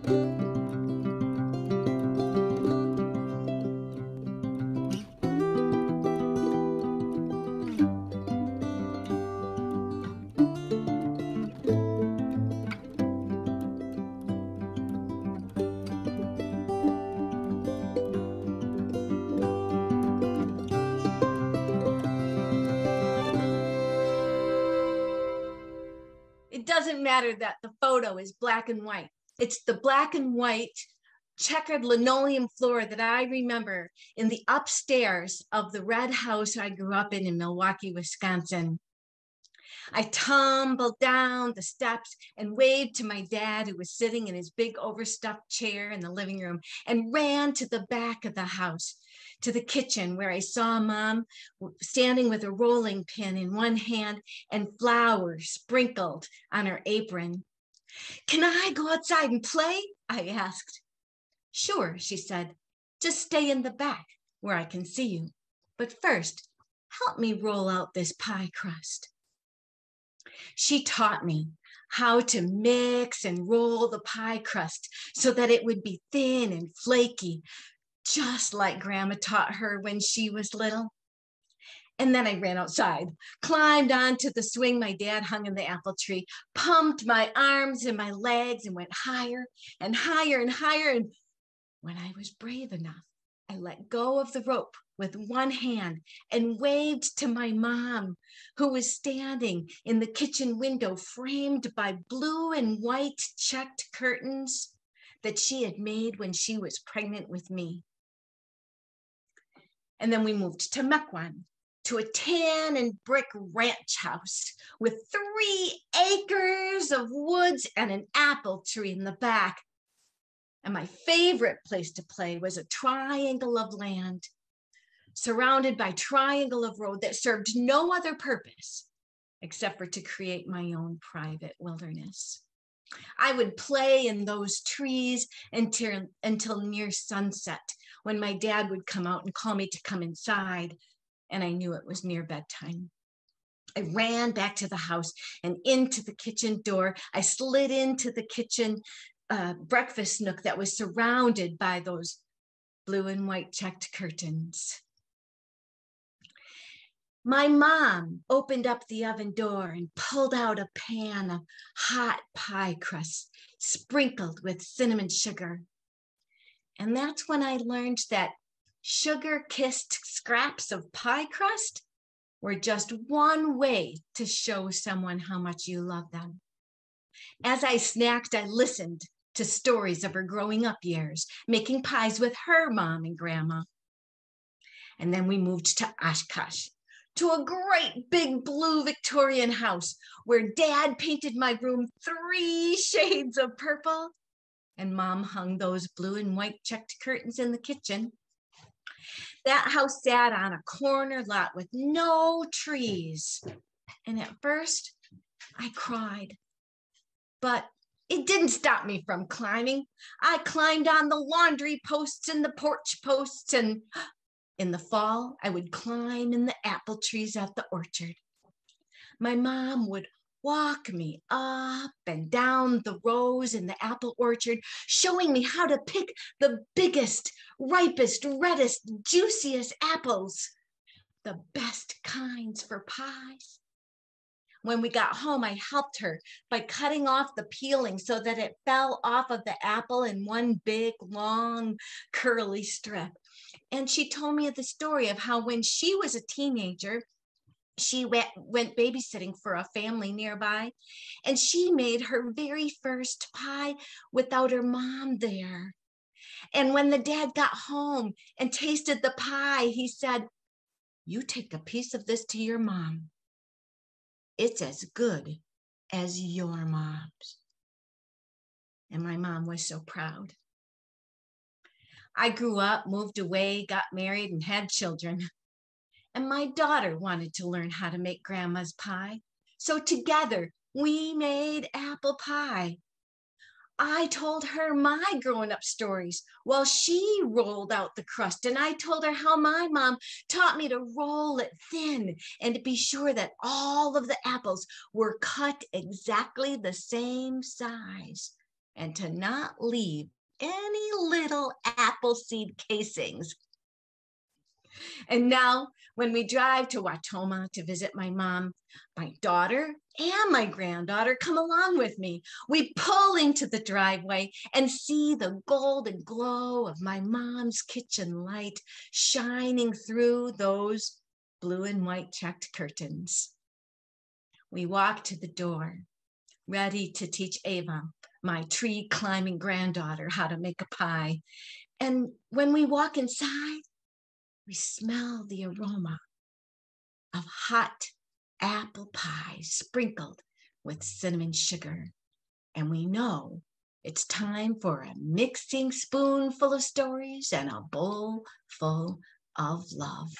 It doesn't matter that the photo is black and white. It's the black and white checkered linoleum floor that I remember in the upstairs of the red house I grew up in Milwaukee, Wisconsin. I tumbled down the steps and waved to my dad, who was sitting in his big overstuffed chair in the living room, and ran to the back of the house, to the kitchen, where I saw Mom standing with a rolling pin in one hand and flowers sprinkled on her apron. "Can I go outside and play?" I asked. "Sure," she said. "Just stay in the back where I can see you. But first, help me roll out this pie crust." She taught me how to mix and roll the pie crust so that it would be thin and flaky, just like Grandma taught her when she was little. And then I ran outside, climbed onto the swing my dad hung in the apple tree, pumped my arms and my legs, and went higher and higher and higher. And when I was brave enough, I let go of the rope with one hand and waved to my mom, who was standing in the kitchen window framed by blue and white checked curtains that she had made when she was pregnant with me. And then we moved to Mequon, to a tan and brick ranch house with 3 acres of woods and an apple tree in the back. And my favorite place to play was a triangle of land, surrounded by triangle of road that served no other purpose except for to create my own private wilderness. I would play in those trees until near sunset, when my dad would come out and call me to come inside, and I knew it was near bedtime. I ran back to the house and into the kitchen door. I slid into the kitchen breakfast nook that was surrounded by those blue and white checked curtains. My mom opened up the oven door and pulled out a pan of hot pie crust sprinkled with cinnamon sugar. And that's when I learned that sugar-kissed scraps of pie crust were just one way to show someone how much you love them. As I snacked, I listened to stories of her growing up years, making pies with her mom and grandma. And then we moved to Oshkosh, to a great big blue Victorian house where Dad painted my room 3 shades of purple, and Mom hung those blue and white checked curtains in the kitchen. That house sat on a corner lot with no trees. And at first, I cried. But it didn't stop me from climbing. I climbed on the laundry posts and the porch posts, and in the fall, I would climb in the apple trees at the orchard. My mom would walk me up and down the rows in the apple orchard, showing me how to pick the biggest, ripest, reddest, juiciest apples, the best kinds for pies. When we got home, I helped her by cutting off the peeling so that it fell off of the apple in one big, long, curly strip. And she told me the story of how when she was a teenager, she went babysitting for a family nearby, and she made her very first pie without her mom there. And when the dad got home and tasted the pie, he said, "You take a piece of this to your mom. It's as good as your mom's." And my mom was so proud. I grew up, moved away, got married, and had children. And my daughter wanted to learn how to make Grandma's pie. So together, we made apple pie. I told her my growing up stories while she rolled out the crust. And I told her how my mom taught me to roll it thin and to be sure that all of the apples were cut exactly the same size and to not leave any little apple seed casings. And now, when we drive to Watoma to visit my mom, my daughter and my granddaughter come along with me. We pull into the driveway and see the golden glow of my mom's kitchen light shining through those blue and white checked curtains. We walk to the door, ready to teach Ava, my tree climbing granddaughter, how to make a pie. And when we walk inside, we smell the aroma of hot apple pie sprinkled with cinnamon sugar. And we know it's time for a mixing spoonful of stories and a bowl full of love.